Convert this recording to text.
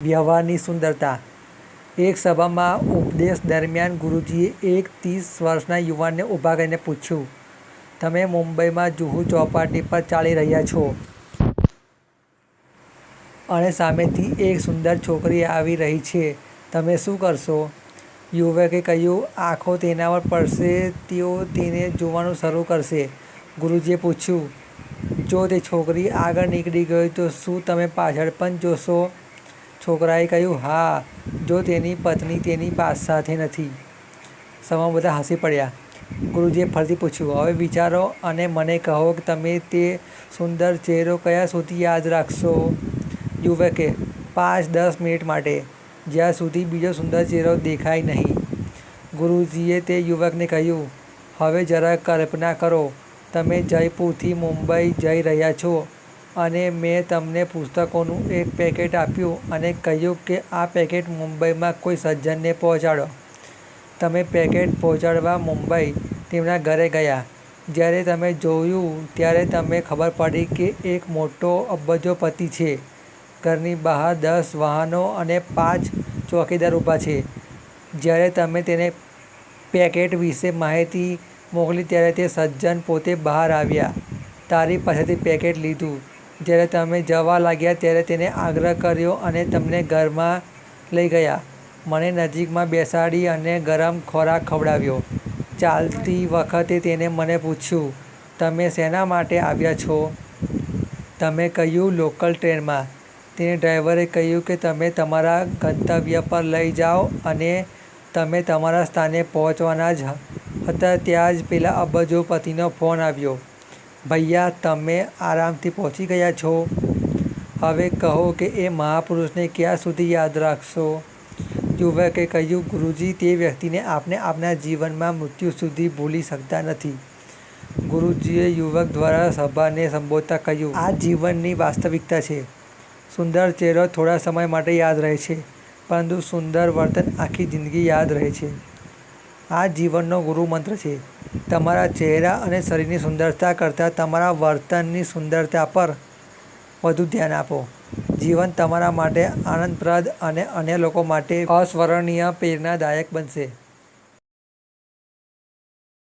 વ્યવહારની સુંદરતા। એક સભામાં ઉપદેશ દરમિયાન ગુરુજીએ એક 30 વર્ષના યુવાનને ઊભા કરીને પૂછ્યું, તમે મુંબઈમાં જુહુ ચોપાટી પર ચાલી રહ્યા છો અને સામેથી એક સુંદર છોકરી આવી રહી છે, તમે શું કરશો? યુવકે કહ્યું, આંખો તેના પર પડશે, તેઓ તેને જોવાનું શરૂ કરશે। ગુરુજીએ પૂછ્યું, જો તે છોકરી આગળ નીકળી ગઈ તો શું તમે પાછળ પણ જોશો? છોકરાએ કહ્યું, હા, જો તેની પત્ની તેની સાથે નથી। સભામાં બધા હસી પડ્યા। ગુરુજીએ ફરીથી પૂછ્યું, હવે વિચારો અને મને કહો કે તમે તે સુંદર ચહેરો ક્યાં સુધી યાદ રાખશો? યુવકે, 5-10 મિનિટ માટે, જ્યાં સુધી બીજો સુંદર ચહેરો દેખાય નહીં। ગુરુજીએ તે યુવકને કહ્યું, હવે જરા કલ્પના કરો, તમે જયપુરથી મુંબઈ જઈ રહ્યા છો અને મેં તમને પુસ્તકોનું એક પેકેટ આપ્યું અને કહ્યું કે આ પેકેટ મુંબઈમાં કોઈ સજ્જનને પહોંચાડો। તમે પેકેટ પહોંચાડવા મુંબઈ તેમના ઘરે ગયા। જ્યારે તમે જોયું ત્યારે તમને ખબર પડી કે એક મોટો અબજોપતિ છે। ઘરની બહાર 10 વાહનો અને 5 ચોકીદાર ઊભા છે। જ્યારે તમે તેને પેકેટ વિશે માહિતી મોકલી ત્યારે તે સજ્જન પોતે બહાર આવ્યા, તારી પાસેથી પેકેટ લીધું। જ્યારે તમે જવા લાગ્યા ત્યારે તેને આગ્રહ કર્યો અને તમને ઘરમાં લઈ ગયા, મને નજીકમાં બેસાડી અને ગરમ ખોરાક ખવડાવ્યો। ચાલતી વખતે તેણે મને પૂછ્યું, તમે શેના માટે આવ્યા છો? તમે કહ્યું, લોકલ ટ્રેનમાં। તેને ડ્રાઈવરે કહ્યું કે તમે તમારા ગંતવ્ય પર લઈ જાઓ અને તમે તમારા સ્થાને પહોંચવાના જ હતા ત્યાં જ પેલા અબજોપતિનો ફોન આવ્યો, ભૈયા, તમે આરામથી પહોંચી ગયા છો? હવે કહો કે એ મહાપુરુષને ક્યાં સુધી યાદ રાખશો? યુવકે કહ્યું, ગુરુજી, તે વ્યક્તિને આપણે આપણા જીવનમાં મૃત્યુ સુધી ભૂલી શકતા નથી। ગુરુજીએ યુવક દ્વારા સભાને સંબોધતા કહ્યું, આ જીવનની વાસ્તવિકતા છે। સુંદર ચહેરો થોડા સમય માટે યાદ રહે છે, પરંતુ સુંદર વર્તન આખી જિંદગી યાદ રહે છે। આ જીવનનો ગુરુ મંત્ર છે। તમારા ચહેરા અને શરીરની સુંદરતા કરતાં તમારા વર્તનની સુંદરતા પર વધુ ધ્યાન આપો। જીવન તમારા માટે આનંદપ્રદ અને અન્ય લોકો માટે અસ્મરણીય પ્રેરણાદાયક બનશે।